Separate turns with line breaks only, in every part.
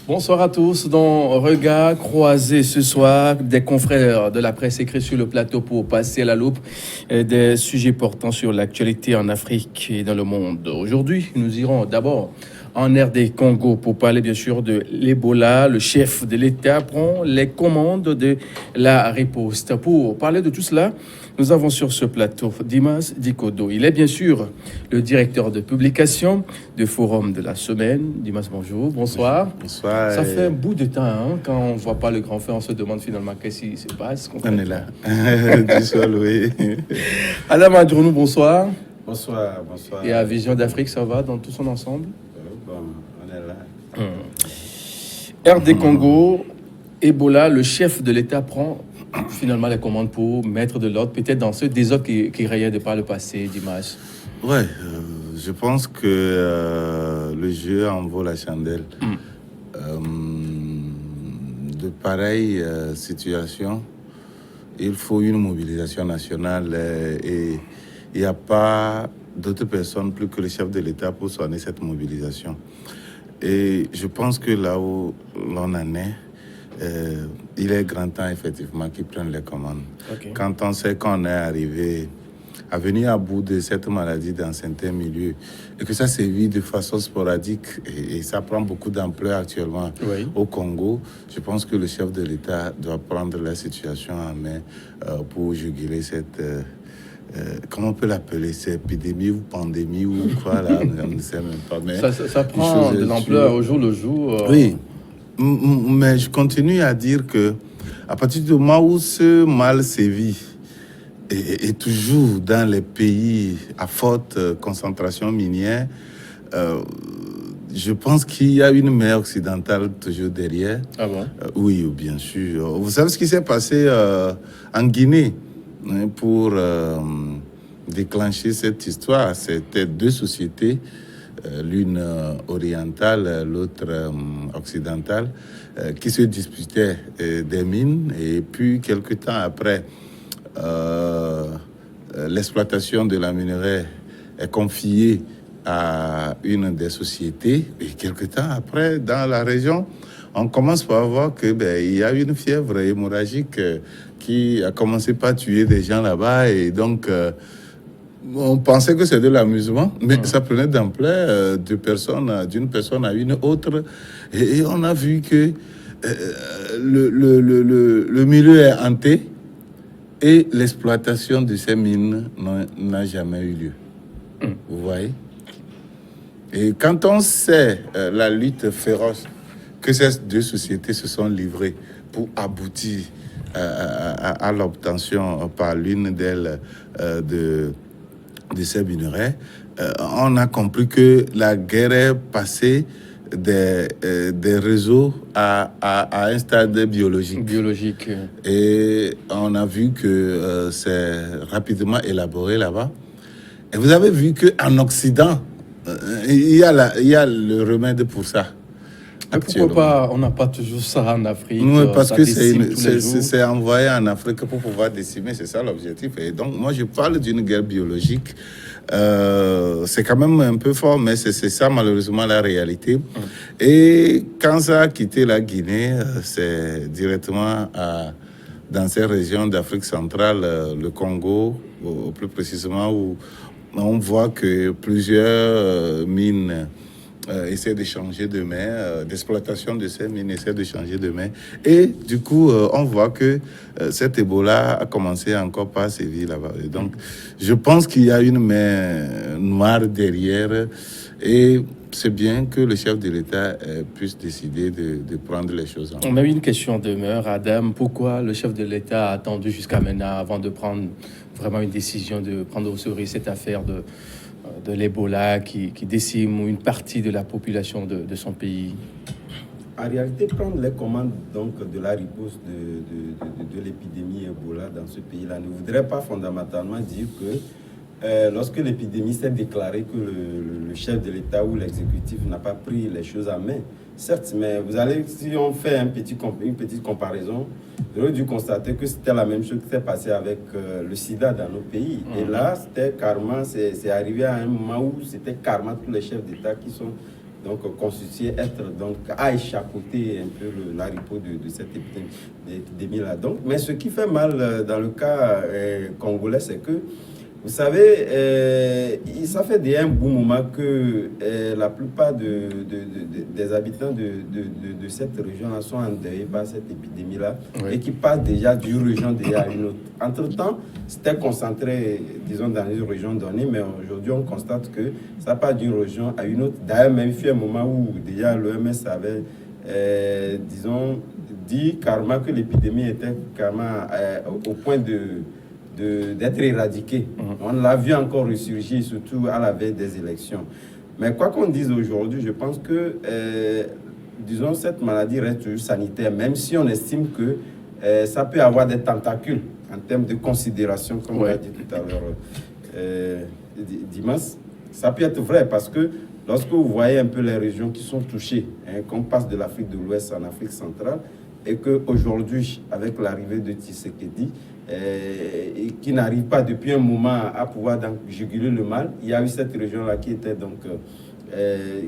Bonsoir à tous. Dans Regard croisé ce soir, des confrères de la presse écrits sur le plateau pour passer à la loupe des sujets portant sur l'actualité en Afrique et dans le monde. Aujourd'hui, nous irons d'abord en RD Congo pour parler bien sûr de l'Ebola. Le chef de l'État prend les commandes de la riposte. Pour parler de tout cela, nous avons sur ce plateau Dimas Dikodo. Il est bien sûr le directeur de publication du Forum de la semaine. Dimas, bonjour, bonsoir.
Bonsoir.
Ça fait un bout de temps, hein, quand on ne voit pas le grand frère, on se demande finalement qu'est-ce qui se passe.
On est là. Du sol, oui.
Adam Adjounou, bonsoir.
Bonsoir, bonsoir.
Et à Vision d'Afrique, ça va dans tout son ensemble?
Bon, on est là.
RD Congo, Ebola, le chef de l'État prend finalement les commandes pour mettre de l'ordre, peut-être dans ce désordre qui rayait de par le passé, Dimas.
Ouais, je pense que le jeu en vaut la chandelle. De pareilles situations, il faut une mobilisation nationale et il n'y a pas d'autres personnes plus que le chef de l'État pour soigner cette mobilisation. Et je pense que là où l'on en est, il est grand temps effectivement qu'ils prennent les commandes.
Okay.
Quand on sait qu'on est arrivé à venir à bout de cette maladie dans certains milieux et que ça sévit de façon sporadique et ça prend beaucoup d'ampleur actuellement au Congo, je pense que le chef de l'État doit prendre la situation en main pour juguler cette... comment on peut l'appeler, c'est épidémie ou pandémie ou quoi là, on ne sait même pas. Mais
ça prend de l'ampleur au jour le jour.
Oui, mais je continue à dire que à partir du moment où ce mal sévit et toujours dans les pays à forte concentration minière, je pense qu'il y a une mer occidentale toujours derrière.
Ah bon?
Oui, bien sûr. Vous savez ce qui s'est passé en Guinée pour déclencher cette histoire? C'était deux sociétés, l'une orientale, l'autre occidentale, qui se disputaient des mines. Et puis, quelque temps après, l'exploitation de la minerai est confiée à une des sociétés. Et quelque temps après, dans la région, on commence par voir que il y a une fièvre hémorragique qui a commencé par tuer des gens là-bas. Et donc, on pensait que c'était de l'amusement, mais ça prenait d'ampleur d'une personne à une autre. Et on a vu que le milieu est hanté et l'exploitation de ces mines n'a jamais eu lieu. Vous voyez? Et quand on sait la lutte féroce que ces deux sociétés se sont livrées pour aboutir à l'obtention par l'une d'elles de ces minerais, on a compris que la guerre est passée des réseaux à un stade biologique. Et on a vu que c'est rapidement élaboré là-bas. Et vous avez vu qu'en Occident, il y a le remède pour ça.
Pourquoi pas, on n'a pas toujours ça en Afrique?
Oui, parce que c'est envoyé en Afrique pour pouvoir décimer, c'est ça l'objectif. Et donc, moi, je parle d'une guerre biologique. C'est quand même un peu fort, mais c'est ça malheureusement la réalité. Et quand ça a quitté la Guinée, c'est directement dans ces régions d'Afrique centrale, le Congo, plus précisément, où on voit que plusieurs mines essaient de changer de main, d'exploitation de ces mines essaient de changer de main. Et du coup, on voit que cet Ebola a commencé encore par sévir là-bas. Et donc, je pense qu'il y a une main noire derrière. Et c'est bien que le chef de l'État puisse décider de prendre les choses en main.
Mais une question demeure, Adam. Pourquoi le chef de l'État a attendu jusqu'à maintenant avant de prendre vraiment une décision, de prendre au sérieux cette affaire de l'Ebola qui décime une partie de la population de son pays?
En réalité, prendre les commandes donc, de la riposte de l'épidémie Ebola dans ce pays-là ne voudrait pas fondamentalement dire que lorsque l'épidémie s'est déclarée, que le chef de l'État ou l'exécutif n'a pas pris les choses en main. Certes, mais vous allez, si on fait une petite comparaison, vous aurez dû constater que c'était la même chose qui s'est passé avec le sida dans nos pays. Et là, c'était carrément, c'est arrivé à un moment où c'était carrément tous les chefs d'État qui sont donc constitué être donc à échapper un peu la riposte de cette épidémie-là. Donc, mais ce qui fait mal dans le cas congolais, c'est que vous savez, ça fait déjà un bon moment que la plupart des habitants de cette région-là sont endeuillés par cette épidémie-là, oui, et qui passent déjà d'une région déjà à une autre. Entre-temps, c'était concentré, disons, dans une région donnée, mais aujourd'hui, on constate que ça passe d'une région à une autre. D'ailleurs, même il y a un moment où déjà l'OMS avait, disons, dit carrément que l'épidémie était carrément au point d'être éradiqué. On l'a vu encore ressurgir, surtout à la veille des élections. Mais quoi qu'on dise aujourd'hui, je pense que, disons, cette maladie reste toujours sanitaire, même si on estime que ça peut avoir des tentacules en termes de considération, comme on l'a dit tout à l'heure, Dimas. Ça peut être vrai parce que lorsque vous voyez un peu les régions qui sont touchées, qu'on passe de l'Afrique de l'Ouest en Afrique centrale, et qu'aujourd'hui, avec l'arrivée de Tshisekedi, et qui n'arrive pas depuis un moment à pouvoir donc juguler le mal. Il y a eu cette région-là qui était donc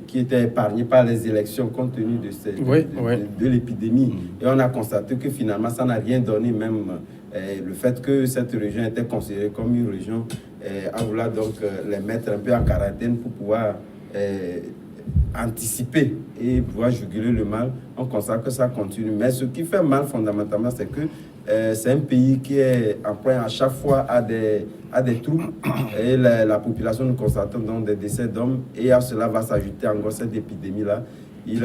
qui était épargnée par les élections compte tenu de l'épidémie. Et on a constaté que finalement, ça n'a rien donné, même le fait que cette région était considérée comme une région à vouloir donc les mettre un peu en quarantaine pour pouvoir anticiper et pouvoir juguler le mal. On constate que ça continue. Mais ce qui fait mal fondamentalement, c'est que c'est un pays qui est en point à chaque fois à des troubles et la population nous constate donc des décès d'hommes et à cela va s'ajouter encore cette épidémie-là. Il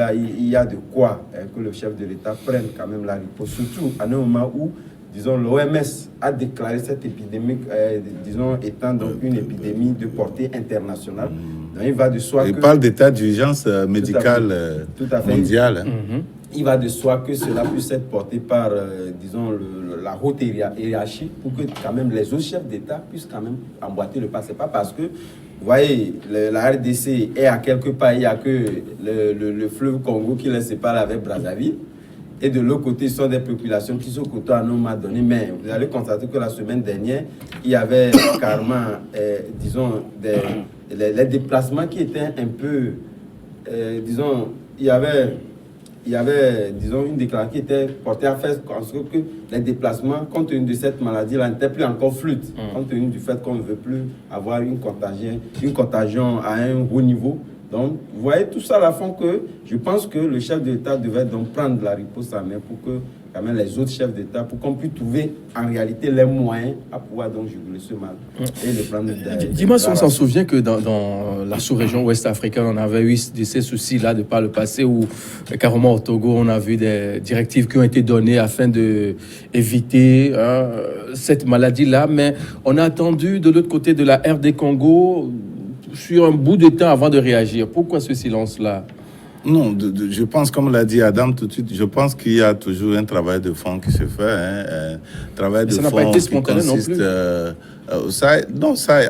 y a de quoi que le chef de l'État prenne quand même la riposte, surtout à un moment où, disons, l'OMS a déclaré cette épidémie, disons, étant donc une épidémie de portée internationale. Donc, il va de soi
il parle d'état d'urgence médicale mondiale.
Il va de soi que cela puisse être porté par, disons, la haute hiérarchie pour que quand même les autres chefs d'État puissent quand même emboîter le pas. Ce n'est pas parce que, vous voyez, la RDC est à quelque part, il n'y a que le fleuve Congo qui les sépare avec Brazzaville. Et de l'autre côté, ce sont des populations qui se côtoient à un moment donné. Mais vous allez constater que la semaine dernière, il y avait carrément, disons, les déplacements qui étaient un peu, disons, il y avait, disons, une déclaration qui était portée à faire en sorte que les déplacements, compte tenu de cette maladie-là, n'étaient plus encore fluides, compte tenu du fait qu'on ne veut plus avoir une contagion à un haut niveau. Donc, vous voyez, tout ça, à la fin, que je pense que le chef de l'État devait donc prendre la riposte à main pour que, quand même, les autres chefs d'État, pour qu'on puisse trouver, en réalité, les moyens à pouvoir donc juguler ce mal et le prendre.
Dis-moi si on s'en souvient que dans la sous-région ouest africaine, on avait eu ces soucis-là de par le passé où, carrément au Togo, on a vu des directives qui ont été données afin d'éviter cette maladie-là. Mais on a attendu de l'autre côté de la RD Congo sur un bout de temps avant de réagir. Pourquoi ce silence-là?
Non, je pense, comme l'a dit Adam tout de suite, je pense qu'il y a toujours un travail de fond qui se fait. Un travail de fond. Ça n'a pas été spontané non plus.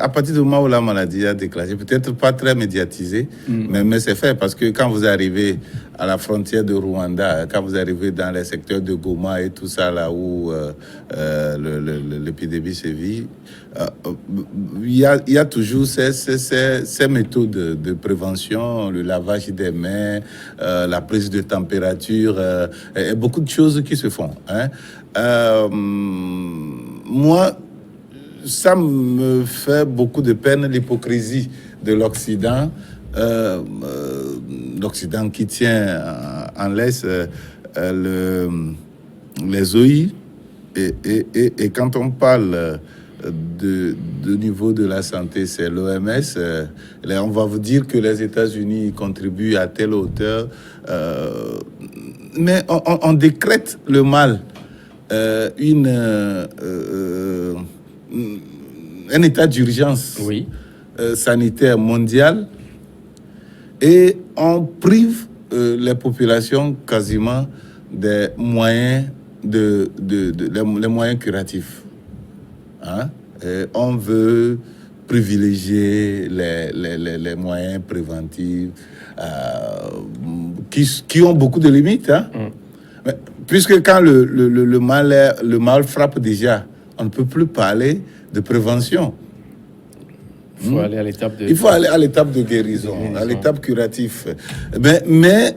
À partir du moment où la maladie a déclenché, peut-être pas très médiatisé, mais c'est fait parce que quand vous arrivez à la frontière de Rwanda, quand vous arrivez dans les secteurs de Goma et tout ça, là où l'épidémie sévit, il y a toujours ces méthodes de prévention, le lavage des mains, la prise de température, et beaucoup de choses qui se font. Moi, ça me fait beaucoup de peine l'hypocrisie de l'Occident. L'Occident qui tient en laisse les OI. Et quand on parle de niveau de la santé, c'est l'OMS. On va vous dire que les États-Unis contribuent à telle hauteur. Mais on décrète le mal. Un état d'urgence sanitaire mondial et on prive les populations quasiment des moyens les moyens curatifs. Et on veut privilégier les moyens préventifs qui ont beaucoup de limites. Mais, puisque quand le mal frappe déjà, on ne peut plus parler de prévention.
Il faut aller à l'étape de...
Il faut aller à l'étape de guérison, à l'étape curative. Mais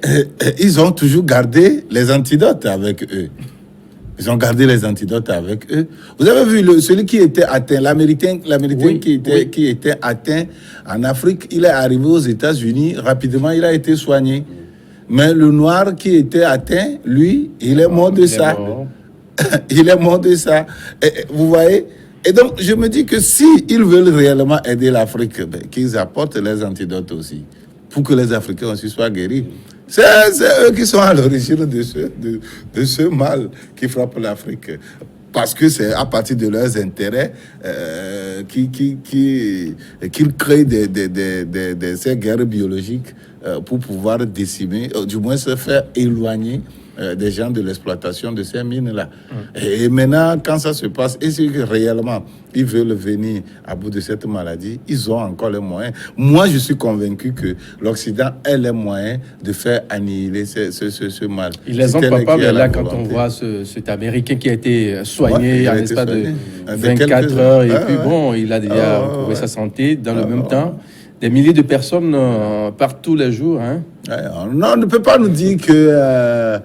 ils ont toujours gardé les antidotes avec eux. Ils ont gardé les antidotes avec eux. Vous avez vu celui qui était atteint, l'Américain qui était atteint en Afrique, il est arrivé aux États-Unis, rapidement il a été soigné. Mais le noir qui était atteint, lui, il est mort de ça. Il est mort de ça. Et, vous voyez? Et donc, je me dis que s'ils veulent réellement aider l'Afrique, qu'ils apportent les antidotes aussi, pour que les Africains aussi soient guéris. C'est eux qui sont à l'origine de ce mal qui frappe l'Afrique. Parce que c'est à partir de leurs intérêts qu'ils créent ces guerres biologiques pour pouvoir décimer, du moins se faire éloigner des gens de l'exploitation de ces mines-là. Et maintenant, quand ça se passe, et si réellement ils veulent venir à bout de cette maladie, ils ont encore les moyens. Moi, je suis convaincu que l'Occident a les moyens de faire annihiler ce mal.
Ils les ont pas, mais là, quand on voit cet Américain qui a été soigné en l'espace de 24 heures, et puis bon, il a déjà retrouvé sa santé. Dans le même temps, des milliers de personnes partent tous les jours. Hein.
Non, on ne peut pas nous dire que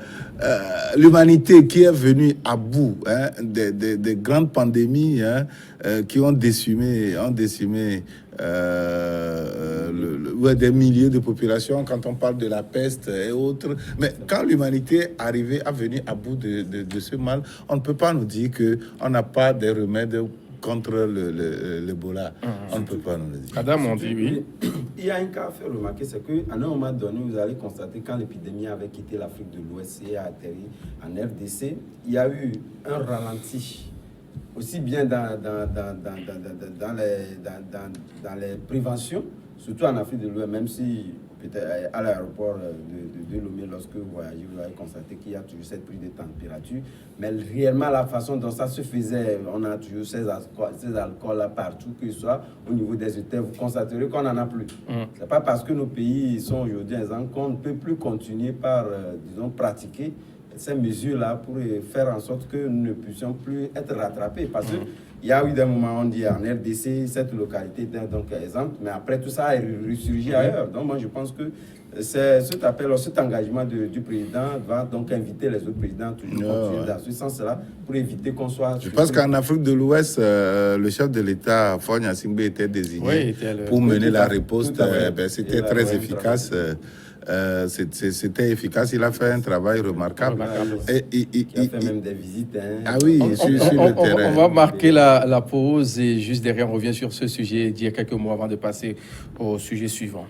l'humanité qui est venue à bout des grandes pandémies qui ont décimé des milliers de populations, quand on parle de la peste et autres. Mais quand l'humanité a venu à bout de ce mal, on ne peut pas nous dire qu'on n'a pas de remèdes contre l'Ebola. On ne peut pas nous le dire.
Adam, on dit oui.
Il y a un cas à faire remarquer, c'est qu'à un moment donné, vous allez constater quand l'épidémie avait quitté l'Afrique de l'Ouest et a atterri en RDC, il y a eu un ralenti, aussi bien dans les préventions, surtout en Afrique de l'Ouest, même si peut-être à l'aéroport de Lomé, lorsque vous voyagez, vous allez constater qu'il y a toujours cette prise de température. Mais réellement, la façon dont ça se faisait, on a toujours ces alcools-là partout, que ce soit au niveau des hôtels, vous constaterez qu'on n'en a plus. Ce n'est pas parce que nos pays sont aujourd'hui qu'on ne peut plus continuer par, disons, pratiquer ces mesures-là pour faire en sorte que nous ne puissions plus être rattrapés. Parce que il y a eu des moments, on dit en RDC, cette localité était donc exemple, mais après tout ça a ressurgi ailleurs. Donc moi je pense que cet appel, cet engagement du président va donc inviter les autres présidents toujours continuer dans ce sens-là pour éviter qu'on soit...
Je pense qu'en Afrique de l'Ouest, le chef de l'État, Faure Gnassingbé, était désigné pour mener la riposte. C'était très efficace. C'était efficace, il a fait un travail remarquable.
Il a fait même des visites.
Ah oui, sur le terrain.
On va marquer la pause et juste derrière, on revient sur ce sujet, dire quelques mots avant de passer au sujet suivant.